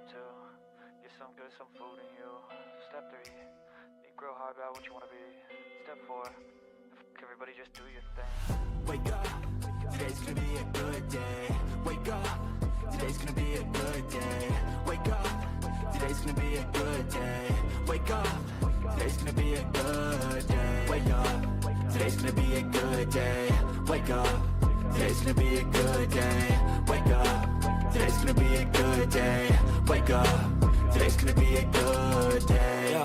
Step 2, get some food in you. Step 3, think real hard about what you want to be. Step 4, everybody just do your thing. Wake up, today's gonna be a good day. Wake up, today's gonna be a good day. Wake up, today's gonna be a good day. Wake up, today's gonna be a good day. Wake up, today's gonna be a good day. Wake up, today's gonna be a good day. Wake up, today's gonna be a good day. Wake up, today's gonna be a good day.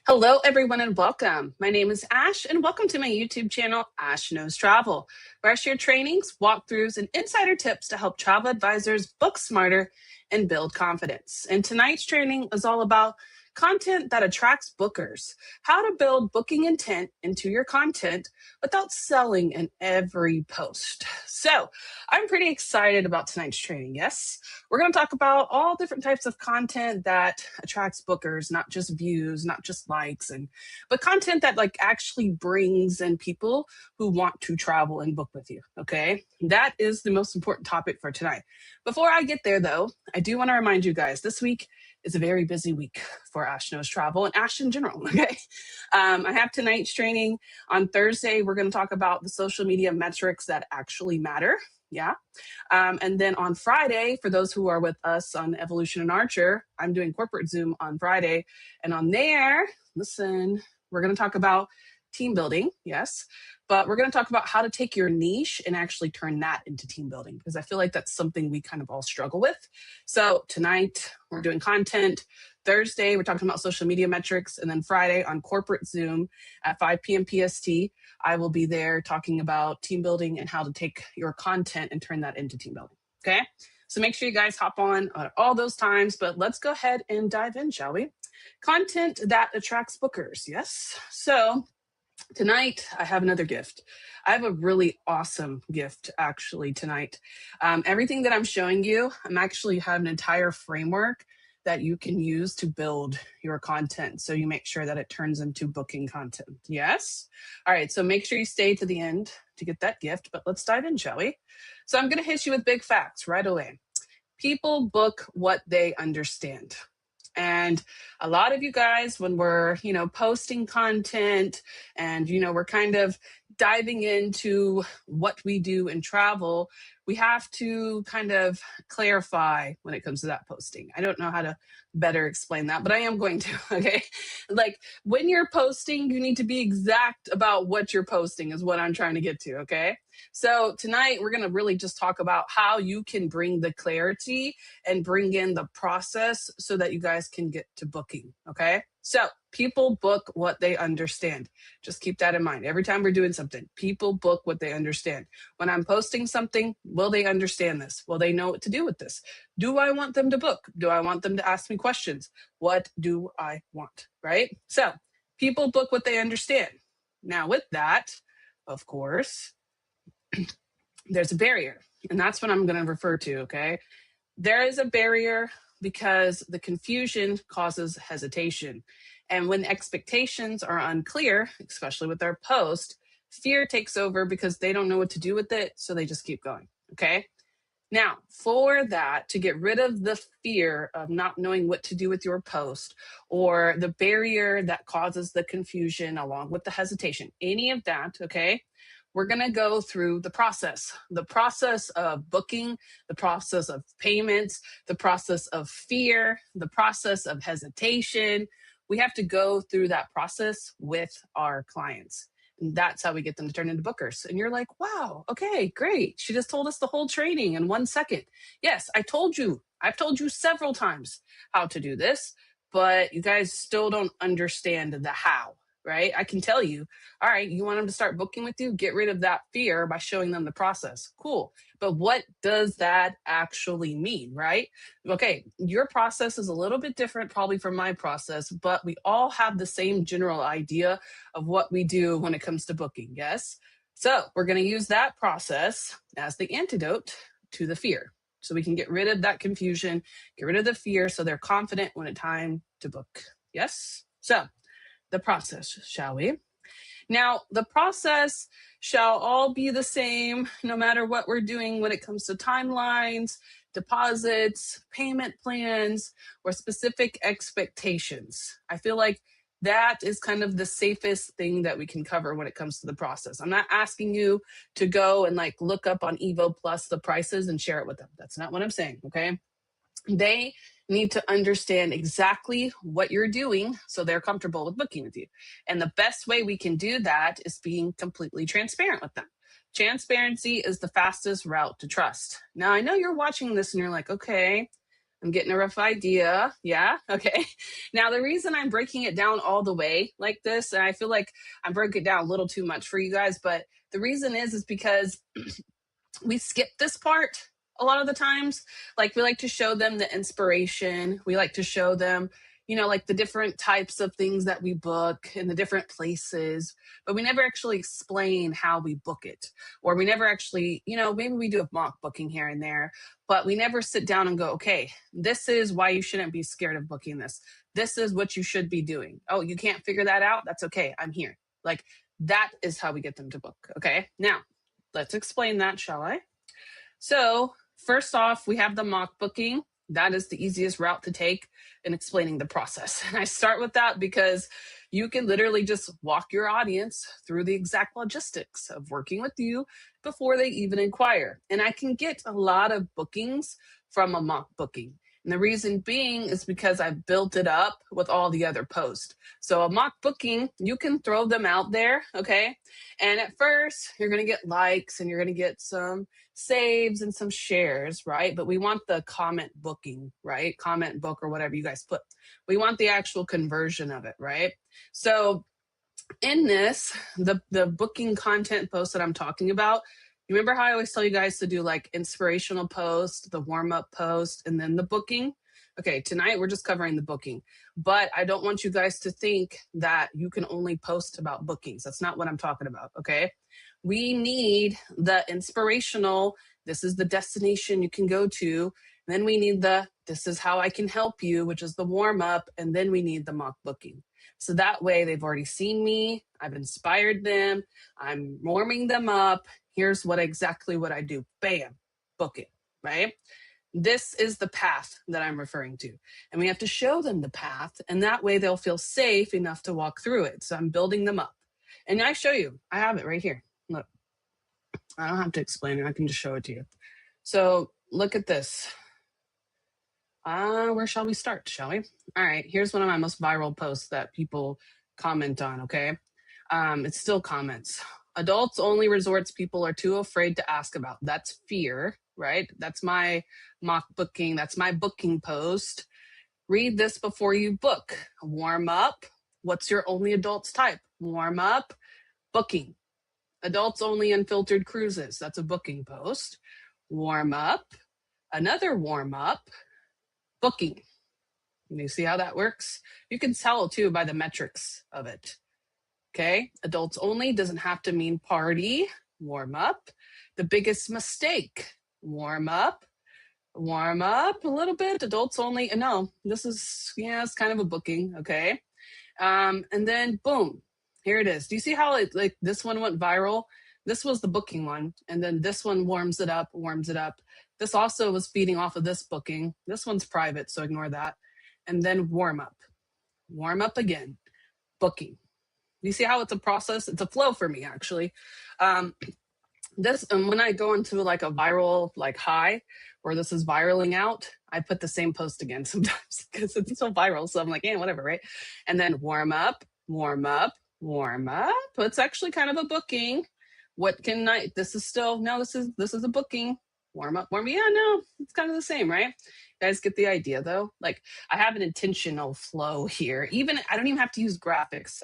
Hello, everyone, and welcome. My name is Ash, and welcome to my YouTube channel, Ash Knows Travel, where I share trainings, walkthroughs, and insider tips to help travel advisors book smarter and build confidence. And tonight's training is all about content that attracts bookers, how to build booking intent into your content without selling in every post. So I'm pretty excited about tonight's training. Yes, we're going to talk about all different types of content that attracts bookers, not just views, not just likes, but content that like actually brings in people who want to travel and book with you. Okay, that is the most important topic for tonight. Before I get there, though, I do want to remind you guys this week is a very busy week for Ash Knows Travel and Ash in general. Okay, I have tonight's training on Thursday. We're going to talk about the social media metrics that actually matter. Yeah. And then on Friday, for those who are with us on Evolution and Archer, I'm doing corporate Zoom on Friday. And on there, listen, we're going to talk about team building. Yes. But we're going to talk about how to take your niche and actually turn that into team building, because I feel like that's something we kind of all struggle with. So tonight we're doing content. Thursday, we're talking about social media metrics. And then Friday on corporate Zoom at 5 p.m. PST, I will be there talking about team building and how to take your content and turn that into team building. Okay. So make sure you guys hop on at all those times, but let's go ahead and dive in, shall we? Content that attracts bookers. Yes. So tonight, I have another gift. I have a really awesome gift actually tonight. Everything that I'm showing you, I'm actually have an entire framework that you can use to build your content. So you make sure that it turns into booking content. Yes? All right. So make sure you stay to the end to get that gift, but let's dive in, shall we? So I'm going to hit you with big facts right away. People book what they understand. And a lot of you guys, when we're, posting content and, we're kind of diving into what we do in travel, we have to kind of clarify when it comes to that posting. I don't know how to better explain that, but I am going to, okay? Like when you're posting, you need to be exact about what you're posting is what I'm trying to get to, okay? So tonight we're going to really just talk about how you can bring the clarity and bring in the process so that you guys can get to booking. Okay. So people book what they understand. Just keep that in mind. Every time we're doing something, people book what they understand. When I'm posting something, will they understand this? Will they know what to do with this? Do I want them to book? Do I want them to ask me questions? What do I want? Right. So people book what they understand. Now with that, of course, there's a barrier, and that's what I'm going to refer to. Okay. There is a barrier because the confusion causes hesitation. And when expectations are unclear, especially with our post, fear takes over because they don't know what to do with it. So they just keep going. Okay. Now, for that, to get rid of the fear of not knowing what to do with your post or the barrier that causes the confusion along with the hesitation, any of that, okay, we're going to go through the process of booking, the process of payments, the process of fear, the process of hesitation. We have to go through that process with our clients. And that's how we get them to turn into bookers. And you're like, wow, okay, great. She just told us the whole training in 1 second. Yes, I told you. I've told you several times how to do this, but you guys still don't understand the how, right? I can tell you, all right, you want them to start booking with you? Get rid of that fear by showing them the process. Cool. But what does that actually mean, right? Okay, your process is a little bit different probably from my process, but we all have the same general idea of what we do when it comes to booking, yes? So we're going to use that process as the antidote to the fear. so we can get rid of that confusion, get rid of the fear, so they're confident when it's time to book. Yes? So the process, shall we? Now, the process shall all be the same no matter what we're doing when it comes to timelines, deposits, payment plans, or specific expectations. I feel like that is kind of the safest thing that we can cover when it comes to the process. I'm not asking you to go and like look up on Evo Plus the prices and share it with them. That's not what I'm saying, okay? They need to understand exactly what you're doing so they're comfortable with booking with you. And the best way we can do that is being completely transparent with them. Transparency is the fastest route to trust. Now, I know you're watching this and you're like, okay, I'm getting a rough idea. Yeah, okay. Now, the reason I'm breaking it down all the way like this, and I feel like I'm breaking it down a little too much for you guys, but the reason is because we skip this part a lot of the times. Like, we like to show them the inspiration. We like to show them, you know, like the different types of things that we book in the different places, but we never actually explain how we book it. Or we never actually, you know, maybe we do a mock booking here and there, but we never sit down and go, okay, this is why you shouldn't be scared of booking this. This is what you should be doing. Oh, you can't figure that out? That's okay. I'm here. Like, that is how we get them to book. Okay. Now, let's explain that, shall I? So, first off, we have the mock booking. That is the easiest route to take in explaining the process. And I start with that because you can literally just walk your audience through the exact logistics of working with you before they even inquire. And I can get a lot of bookings from a mock booking. And the reason being is because I've built it up with all the other posts. So a mock booking, you can throw them out there, okay? And at first, you're going to get likes and you're going to get some saves and some shares, right? But we want the comment booking, right? Comment book or whatever you guys put. We want the actual conversion of it, right? So in this, the booking content post that I'm talking about, you remember how I always tell you guys to do like inspirational post, the warm-up post, and then the booking? Okay, tonight we're just covering the booking, but I don't want you guys to think that you can only post about bookings. That's not what I'm talking about, okay? We need the inspirational, this is the destination you can go to. Then we need the, this is how I can help you, which is the warm-up, and then we need the mock booking. So that way they've already seen me, I've inspired them, I'm warming them up. Here's exactly what I do. Bam, book it, right? This is the path that I'm referring to. And we have to show them the path, and that way they'll feel safe enough to walk through it. So I'm building them up. And I show you, I have it right here. Look, I don't have to explain it. I can just show it to you. So look at this. Where shall we start, shall we? All right, here's one of my most viral posts that people comment on, okay? It's still comments. Adults only resorts people are too afraid to ask about. That's fear, right? That's my mock booking. That's my booking post. Read this before you book. Warm up. What's your only adults type? Warm up. Booking. Adults only unfiltered cruises. That's a booking post. Warm up. Another warm up. Booking. You see how that works? You can tell too by the metrics of it. Okay, adults only doesn't have to mean party. Warm up. The biggest mistake. Warm up. Warm up a little bit. Adults only. No, this is, yeah, it's kind of a booking. Okay. And then boom, here it is. Do you see how it, like, this one went viral? This was the booking one. And then this one warms it up. This also was feeding off of this booking. This one's private, so ignore that. And then warm up. Warm up again. Booking. You see how it's a process? It's a flow for me, actually. When I go into like a viral like high, where this is viraling out, I put the same post again sometimes because it's so viral. So I'm like, yeah, whatever, right? And then warm up, warm up, warm up. It's actually kind of a booking. What can I? This is still no. This is a booking. Warm up, warm. Yeah, no, it's kind of the same, right? You guys get the idea, though. Like, I have an intentional flow here. Even I don't even have to use graphics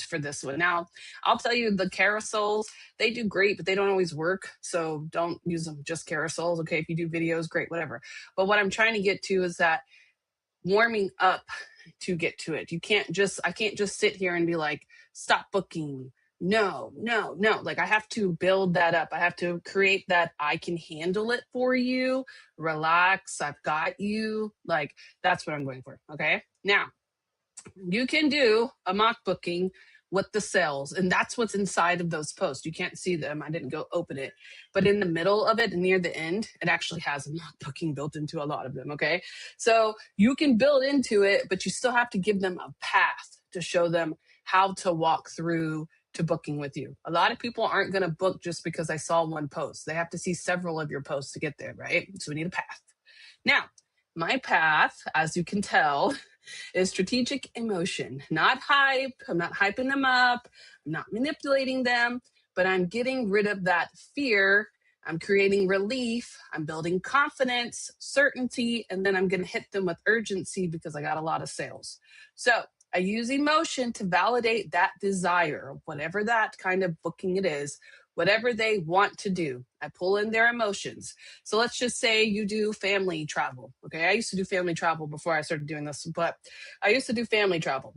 for this one. Now, I'll tell you, the carousels, they do great, but they don't always work. So don't use them just carousels. Okay, if you do videos, great, whatever. But what I'm trying to get to is that warming up to get to it. I can't just sit here and be like, stop booking, No, no, no. Like I have to build that up. I have to create that I can handle it for you. Relax. I've got you. Like that's what I'm going for. Okay. Now, you can do a mock booking with the sales, and that's what's inside of those posts. You can't see them. I didn't go open it, but in the middle of it, near the end, it actually has a mock booking built into a lot of them. Okay. So you can build into it, but you still have to give them a path to show them how to walk through to booking with you. A lot of people aren't going to book just because I saw one post. They have to see several of your posts to get there, right? So we need a path. Now, my path, as you can tell, is strategic emotion, not hype. I'm not hyping them up. I'm not manipulating them, but I'm getting rid of that fear. I'm creating relief. I'm building confidence, certainty, and then I'm going to hit them with urgency because I got a lot of sales. So I use emotion to validate that desire, whatever that kind of booking it is, whatever they want to do. I pull in their emotions. So let's just say you do family travel. Okay. I used to do family travel before I started doing this, but I used to do family travel.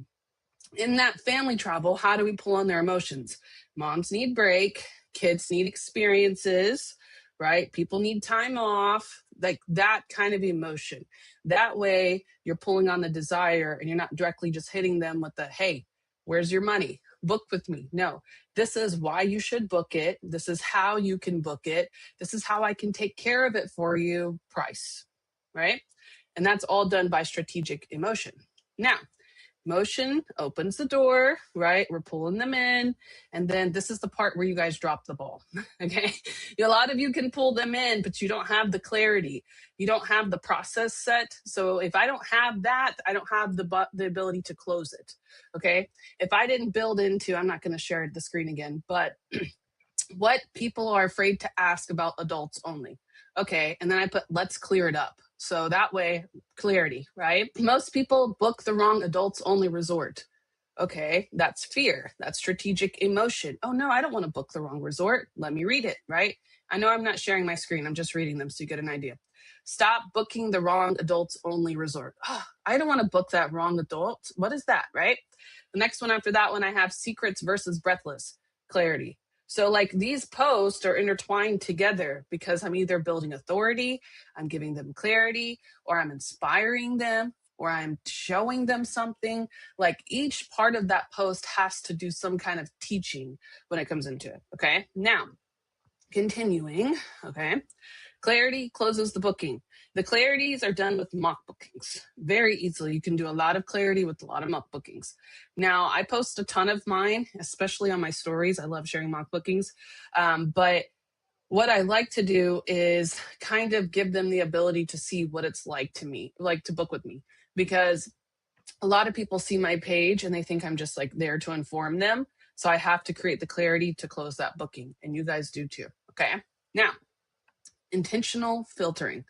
In that family travel, how do we pull on their emotions? Moms need break, kids need experiences, right? People need time off, like that kind of emotion. That way you're pulling on the desire and you're not directly just hitting them with the, hey, where's your money? Book with me. No, this is why you should book it. This is how you can book it. This is how I can take care of it for you. Price, right? And that's all done by strategic emotion. Now, motion opens the door, right? We're pulling them in. And then this is the part where you guys drop the ball. Okay. A lot of you can pull them in, but you don't have the clarity. You don't have the process set. So if I don't have that, I don't have the ability to close it. Okay. If I didn't build into, I'm not going to share the screen again, but what people are afraid to ask about adults only. Okay. And then I put, let's clear it up. So that way, clarity, right? Most people book the wrong adults only resort. Okay. That's fear. That's strategic emotion. Oh no, I don't want to book the wrong resort. Let me read it, right? I know I'm not sharing my screen. I'm just reading them so you get an idea. Stop booking the wrong adults only resort. Oh, I don't want to book that wrong adult. What is that, right? The next one after that one, I have secrets versus breathless. Clarity. So like these posts are intertwined together because I'm either building authority, I'm giving them clarity, or I'm inspiring them, or I'm showing them something. Like each part of that post has to do some kind of teaching when it comes into it. Okay. Now, continuing. Okay. Clarity closes the booking. The clarities are done with mock bookings very easily. You can do a lot of clarity with a lot of mock bookings. Now, I post a ton of mine, especially on my stories. I love sharing mock bookings. But what I like to do is kind of give them the ability to see what it's like to book with me, because a lot of people see my page and they think I'm just like there to inform them. So I have to create the clarity to close that booking, and you guys do too. Okay. Now, intentional filtering.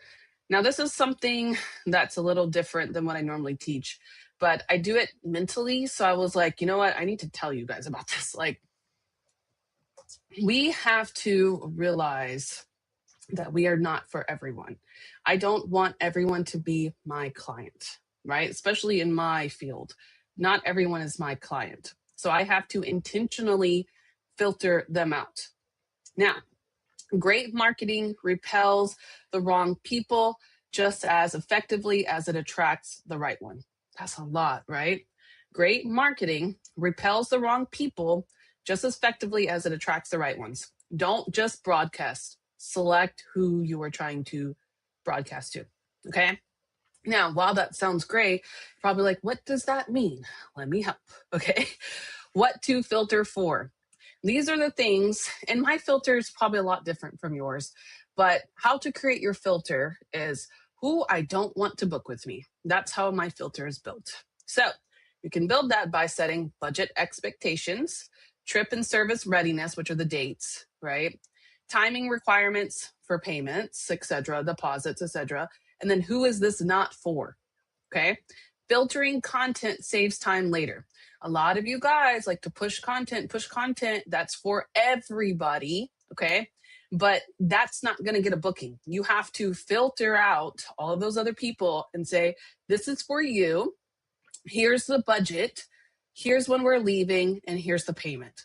Now, this is something that's a little different than what I normally teach, but I do it mentally. So I was like, you know what? I need to tell you guys about this. Like, we have to realize that we are not for everyone. I don't want everyone to be my client, right? Especially in my field. Not everyone is my client. So I have to intentionally filter them out. Now, great marketing repels the wrong people just as effectively as it attracts the right one. That's a lot, right? Great marketing repels the wrong people just as effectively as it attracts the right ones. Don't just broadcast. Select who you are trying to broadcast to. Okay. Now, while that sounds great, probably like, what does that mean? Let me help. Okay. What to filter for? These are the things, and my filter is probably a lot different from yours, but how to create your filter is who I don't want to book with me. That's how my filter is built. So you can build that by setting budget expectations, trip and service readiness, which are the dates, right? Timing requirements for payments, etc., deposits, etc. And then who is this not for? Okay. Filtering content saves time later. A lot of you guys like to push content. That's for everybody. Okay. But that's not going to get a booking. You have to filter out all of those other people and say, this is for you. Here's the budget. Here's when we're leaving. And here's the payment.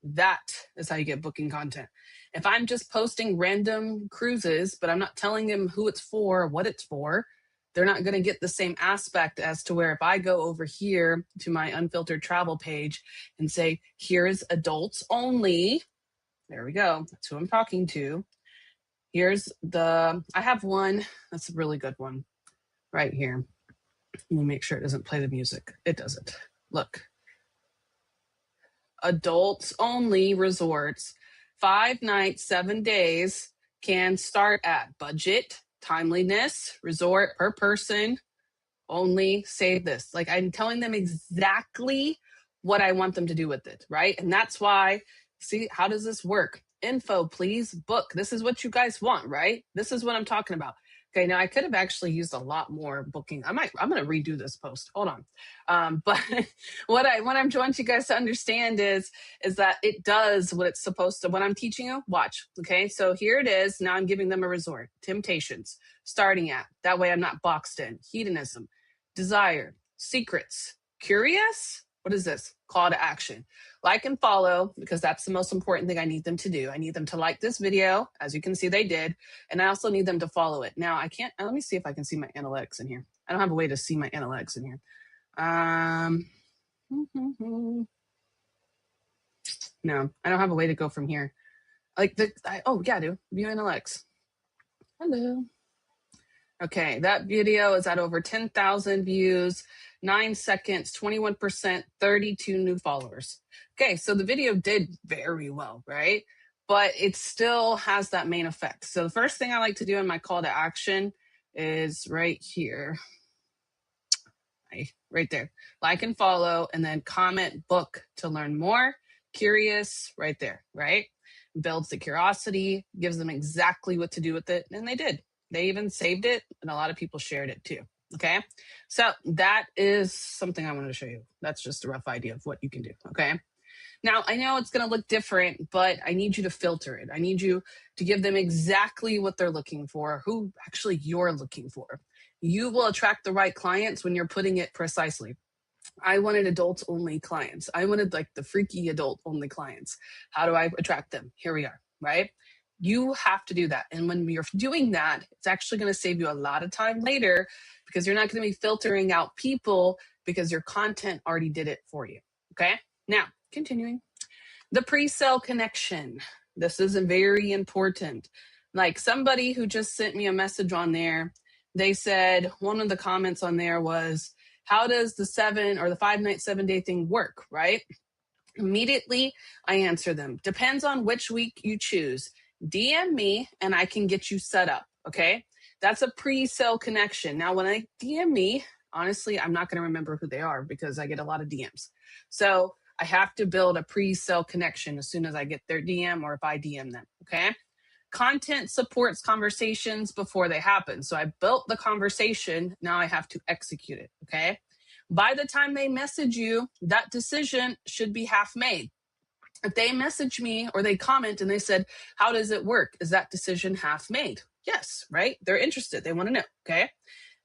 That is how you get booking content. If I'm just posting random cruises, but I'm not telling them who it's for, what it's for, they're not going to get the same aspect as to where if I go over here to my unfiltered travel page and say, here's adults only. There we go. That's who I'm talking to. I have one. That's a really good one right here. Let me make sure it doesn't play the music. It doesn't. Look. Adults only resorts, 5 nights, 7 days, can start at budget, timeliness, resort per person, only save this. Like I'm telling them exactly what I want them to do with it, right? And that's why, see, how does this work? Info, please, book. This is what you guys want, right? This is what I'm talking about. Okay, now I could have actually used a lot more booking. I'm going to redo this post. Hold on. But what I'm trying you guys to understand is that it does what it's supposed to. What I'm teaching you, watch. Okay, so here it is. Now I'm giving them a resort. Temptations, starting at. That way I'm not boxed in. Hedonism, desire, secrets, curious. What is this? Call to action. Like and follow, because that's the most important thing I need them to do. I need them to like this video. As you can see, they did. And I also need them to follow it. Now, I can't, let me see if I can see my analytics in here. I don't have a way to see my analytics in here. No, I don't have a way to go from here. Oh, yeah, I do. View analytics. Hello. Okay, that video is at over 10,000 views, 9 seconds, 21%, 32 new followers. Okay, so the video did very well, right? But it still has that main effect. So the first thing I like to do in my call to action is right here. Right there. Like and follow, and then comment, book to learn more. Curious, right there, right? Builds the curiosity, gives them exactly what to do with it, and they did. They even saved it, and a lot of people shared it too. Okay, so that is something I wanted to show you. That's just a rough idea of what you can do. Okay, now I know it's going to look different, but I need you to filter it. I need you to give them exactly what they're looking for, who actually you're looking for. You will attract the right clients when you're putting it precisely. I wanted adults only clients. I wanted like the freaky adult only clients. How do I attract them? Here we are, right? You have to do that. And when you're doing that, it's actually going to save you a lot of time later because you're not going to be filtering out people because your content already did it for you. Okay. Now, continuing. The pre-sale connection. This is very important. Like somebody who just sent me a message on there, they said one of the comments on there was, how does the 5 night, 7 day thing work, right? Immediately, I answer them. Depends on which week you choose. DM me and I can get you set up, okay? That's a pre-sale connection. Now, when I DM me, honestly, I'm not going to remember who they are because I get a lot of DMs. So I have to build a pre-sale connection as soon as I get their DM or if I DM them, okay? Content supports conversations before they happen. So I built the conversation. Now I have to execute it, okay? By the time they message you, that decision should be half made. If they message me or they comment and they said, how does it work? Is that decision half made? Yes, right? They're interested. They want to know, okay?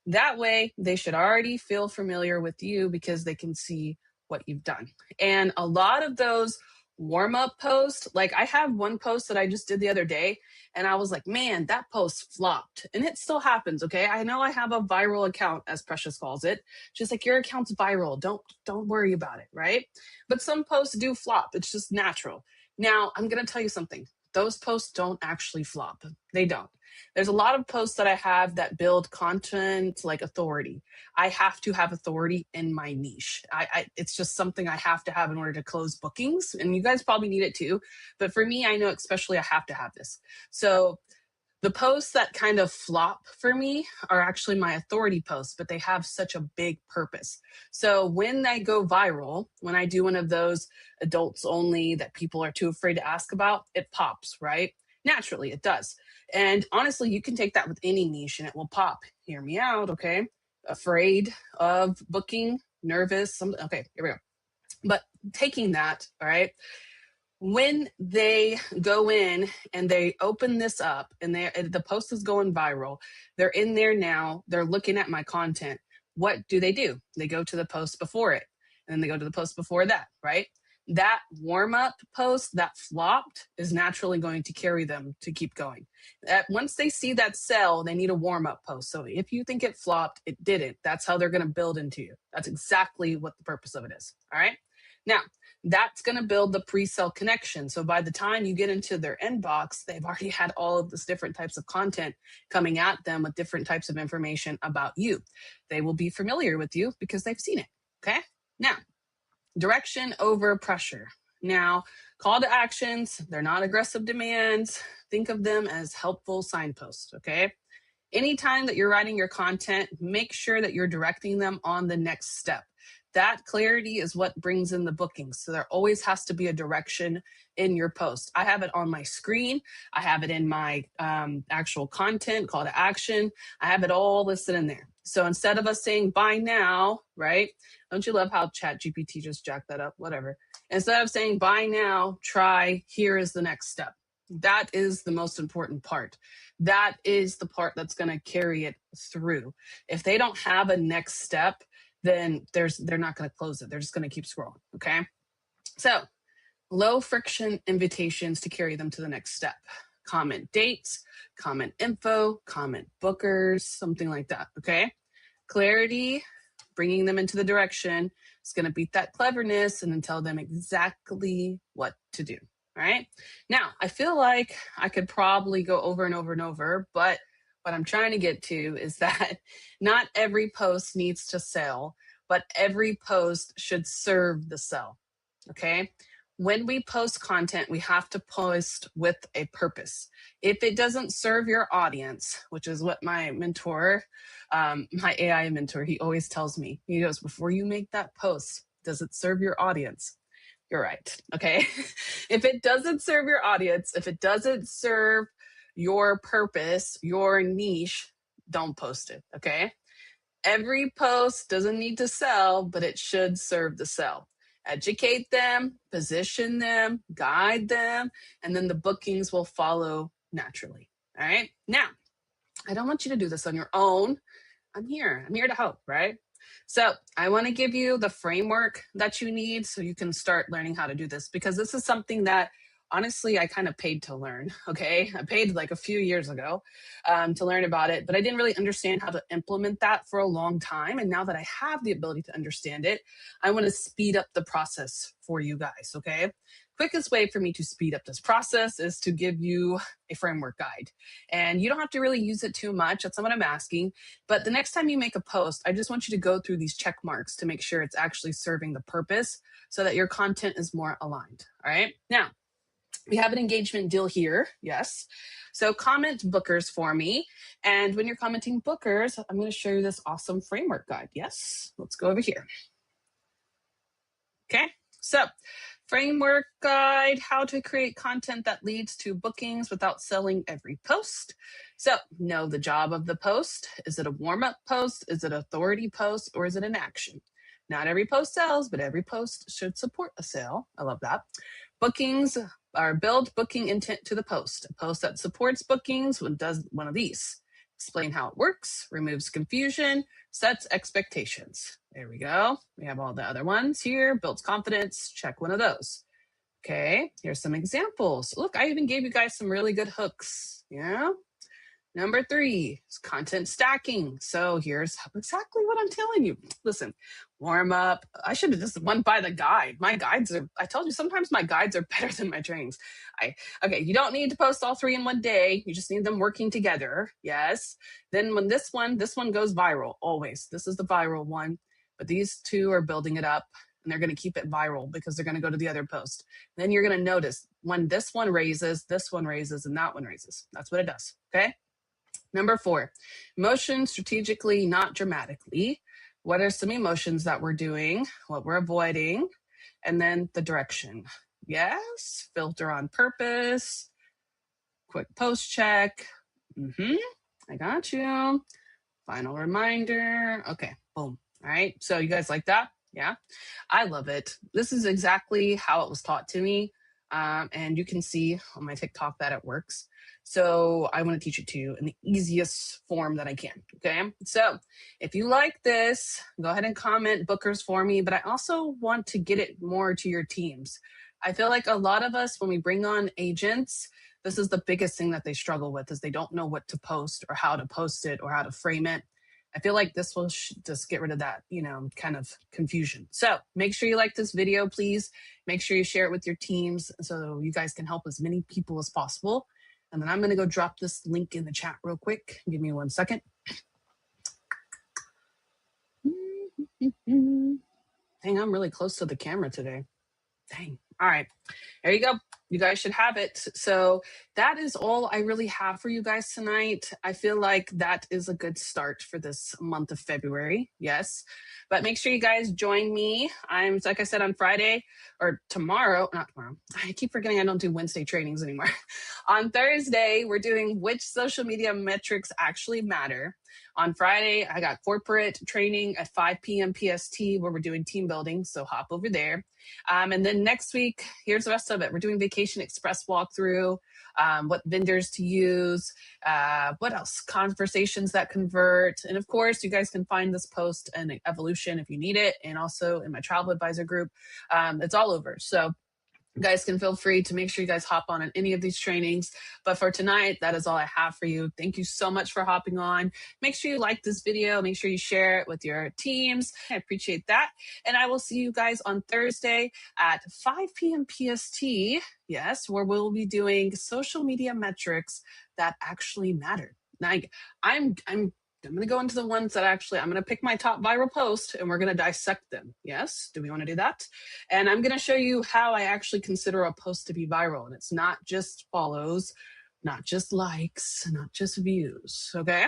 That way, they should already feel familiar with you because they can see what you've done. And a lot of those warm-up posts, like I have one post that I just did the other day, and I was like, man, that post flopped. And it still happens, okay? I know I have a viral account, as Precious calls it. She's like, your account's viral. Don't worry about it, right? But some posts do flop. It's just natural. Now, I'm going to tell you something. Those posts don't actually flop. They don't. There's a lot of posts that I have that build content like authority. I have to have authority in my niche. It's just something I have to have in order to close bookings. And you guys probably need it too. But for me, I know especially I have to have this. So the posts that kind of flop for me are actually my authority posts, but they have such a big purpose. So when they go viral, when I do one of those adults only that people are too afraid to ask about, it pops, right? Naturally, it does. And honestly, you can take that with any niche and it will pop. Hear me out, okay? Afraid of booking, nervous. Okay, here we go. But taking that, all right? When they go in and they open this up and the post is going viral, they're in there now, they're looking at my content. What do? They go to the post before it, and then they go to the post before that, right? That warm-up post that flopped is naturally going to carry them to keep going. Once they see that sell, they need a warm-up post. So if you think it flopped, it didn't. That's how they're going to build into you. That's exactly what the purpose of it is. All right. Now, that's going to build the pre-sell connection. So by the time you get into their inbox, they've already had all of this different types of content coming at them with different types of information about you. They will be familiar with you because they've seen it. Okay. Now, direction over pressure. Now, call to actions, they're not aggressive demands. Think of them as helpful signposts, okay? Anytime that you're writing your content, make sure that you're directing them on the next step. That clarity is what brings in the bookings. So there always has to be a direction in your post. I have it on my screen. I have it in my actual content, call to action. I have it all listed in there. So instead of us saying buy now, right? Don't you love how ChatGPT just jacked that up? Whatever. Instead of saying buy now, try, here is the next step. That is the most important part. That is the part that's going to carry it through. If they don't have a next step, then they're not going to close it. They're just going to keep scrolling. Okay. So low friction invitations to carry them to the next step. Comment dates, comment info, comment bookers, something like that. Okay. Clarity, bringing them into the direction, is going to beat that cleverness and then tell them exactly what to do. All right. Now, I feel like I could probably go over and over and over, but what I'm trying to get to is that not every post needs to sell, but every post should serve the sell. Okay. When we post content, we have to post with a purpose. If it doesn't serve your audience, which is what my mentor, my AI mentor, he always tells me, he goes, before you make that post, does it serve your audience? You're right. Okay. If it doesn't serve your audience, if it doesn't serve your purpose, your niche, don't post it. Okay. Every post doesn't need to sell, but it should serve the sell. Educate them, position them, guide them, and then the bookings will follow naturally. All right. Now, I don't want you to do this on your own. I'm here to help, right? So I want to give you the framework that you need so you can start learning how to do this, because this is something that honestly I kind of paid to learn. Okay. I paid like a few years ago to learn about it, but I didn't really understand how to implement that for a long time. And now that I have the ability to understand it, I want to speed up the process for you guys. Okay. Quickest way for me to speed up this process is to give you a framework guide. And you don't have to really use it too much. That's not what I'm asking. But the next time you make a post, I just want you to go through these check marks to make sure it's actually serving the purpose so that your content is more aligned. All right. Now, we have an engagement deal here. Yes. So comment bookers for me. And when you're commenting bookers, I'm going to show you this awesome framework guide. Yes. Let's go over here. Okay. So framework guide, how to create content that leads to bookings without selling every post. So know the job of the post. Is it a warm-up post? Is it an authority post? Or is it an action? Not every post sells, but every post should support a sale. I love that. Bookings are build booking intent to the post. A post that supports bookings does one of these. Explain how it works, removes confusion, sets expectations. There we go. We have all the other ones here. Builds confidence. Check one of those. Okay, here's some examples. Look, I even gave you guys some really good hooks. Yeah. Number 3 is content stacking. So here's exactly what I'm telling you. Listen, warm up. I should have just went by the guide. My guides are, I told you, sometimes my guides are better than my trainings. Okay, you don't need to post all 3 in one day. You just need them working together. Yes. Then when this one goes viral, always. This is the viral one. But these 2 are building it up. And they're going to keep it viral because they're going to go to the other post. Then you're going to notice when this one raises, and that one raises. That's what it does. Okay. Number 4, emotion strategically, not dramatically. What are some emotions that we're doing, what we're avoiding, and then the direction. Yes, filter on purpose, quick post check. I got you. Final reminder. Okay, boom. All right, so you guys like that? Yeah, I love it. This is exactly how it was taught to me And you can see on my TikTok that it works. So I want to teach it to you in the easiest form that I can. Okay. So if you like this, go ahead and comment bookers for me. But I also want to get it more to your teams. I feel like a lot of us, when we bring on agents, this is the biggest thing that they struggle with is they don't know what to post or how to post it or how to frame it. I feel like this will just get rid of that, kind of confusion. So make sure you like this video, please. Make sure you share it with your teams so you guys can help as many people as possible. And then I'm going to go drop this link in the chat real quick. Give me 1 second. Dang, I'm really close to the camera today. Dang. All right. There you go. You guys should have it. So that is all I really have for you guys tonight. I feel like that is a good start for this month of February. Yes. But make sure you guys join me. Like I said, on Friday or tomorrow, not tomorrow. I keep forgetting I don't do Wednesday trainings anymore. On Thursday, we're doing which social media metrics actually matter. On Friday, I got corporate training at 5 p.m. PST where we're doing team building. So hop over there. And then next week, here's the rest of it. We're doing Vacation Express walkthrough, what vendors to use, what else? Conversations that convert. And of course, you guys can find this post in Evolution if you need it. And also in my travel advisor group. It's all over. So you guys can feel free to make sure you guys hop on any of these trainings. But for tonight, that is all I have for you. Thank you so much for hopping on. Make sure you like this video. Make sure you share it with your teams. I appreciate that. And I will see you guys on Thursday at 5 p.m. PST. Yes, where we'll be doing social media metrics that actually matter. Now, I'm going to go into the ones that I'm going to pick my top viral post and we're going to dissect them. Yes. Do we want to do that? And I'm going to show you how I actually consider a post to be viral. And it's not just follows, not just likes, not just views. Okay.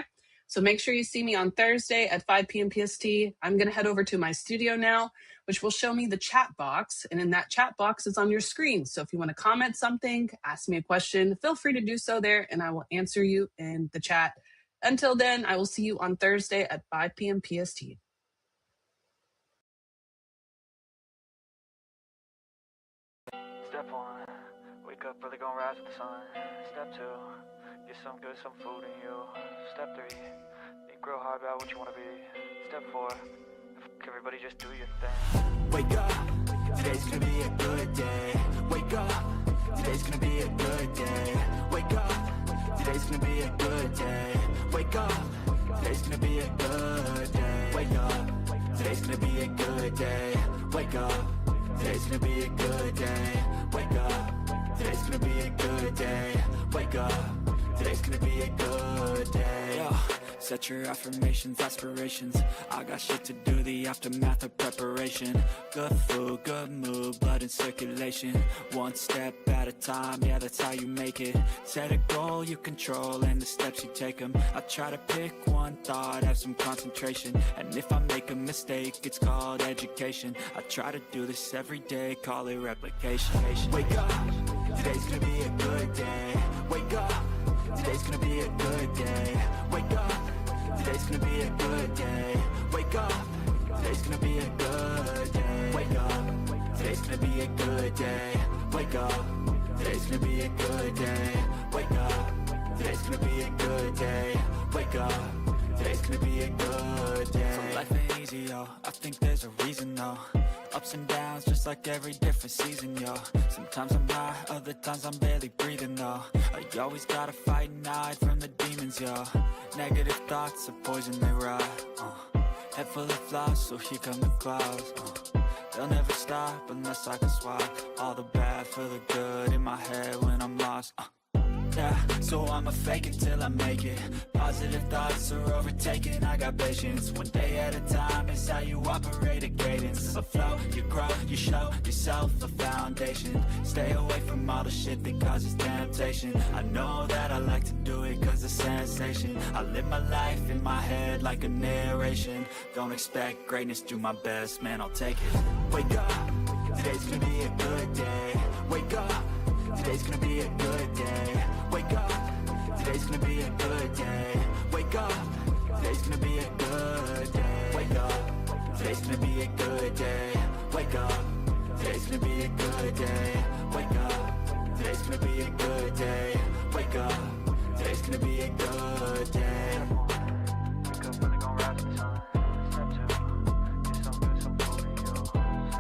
So make sure you see me on Thursday at 5 p.m. PST. I'm going to head over to my studio now, which will show me the chat box. And in that chat box is on your screen. So if you want to comment something, ask me a question, feel free to do so there and I will answer you in the chat. Until then, I will see you on Thursday at 5 p.m. PST. Step 1, wake up early, gonna rise with the sun. Step 2, get some food in you. Step 3, grow hard about what you want to be. Step 4, everybody just do your thing. Wake up, today's gonna be a good day. Wake up, today's gonna be a good day. Wake up, today's gonna be a good day. Wake up, today's gonna be a good day. Wake up, today's gonna be a good day. Wake up, today's gonna be a good day. Wake up, today's gonna be a good day. Wake up, today's gonna be a good day. Yo. Set your affirmations, aspirations. I got shit to do, the aftermath of preparation. Good food, good mood, blood in circulation. One step at a time, yeah, that's how you make it. Set a goal you control and the steps you take them. I try to pick one thought, have some concentration. And if I make a mistake, it's called education. I try to do this every day, call it replication. Wake up, today's gonna be a good day. Wake up, today's gonna be a good day. Wake up, today's gonna be a good day. Wake up, today's gonna be a good day. Wake up, today's gonna be a good day. Wake up, today's gonna be a good day. Wake up, today's gonna be a good day. Wake up, today's gonna be a good day. So life ain't easy, yo, I think there's a reason, though. Ups and downs, just like every different season, yo. Sometimes I'm high, other times I'm barely breathing, though. I always gotta fight and hide from the demons, yo. Negative thoughts are poison, they rot. Head full of flies, so here come the clouds. They'll never stop unless I can swap all the bad for the good in my head when I'm lost. Yeah, so I'ma fake it till I make it. Positive thoughts are overtaken, I got patience. One day at a time is how you operate a cadence. A flow, you grow, you show yourself a foundation. Stay away from all the shit that causes temptation. I know that I like to do it cause it's sensation. I live my life in my head like a narration. Don't expect greatness, do my best, man, I'll take it. Wake up, today's gonna be a good day. Wake up, today's gonna be a good day.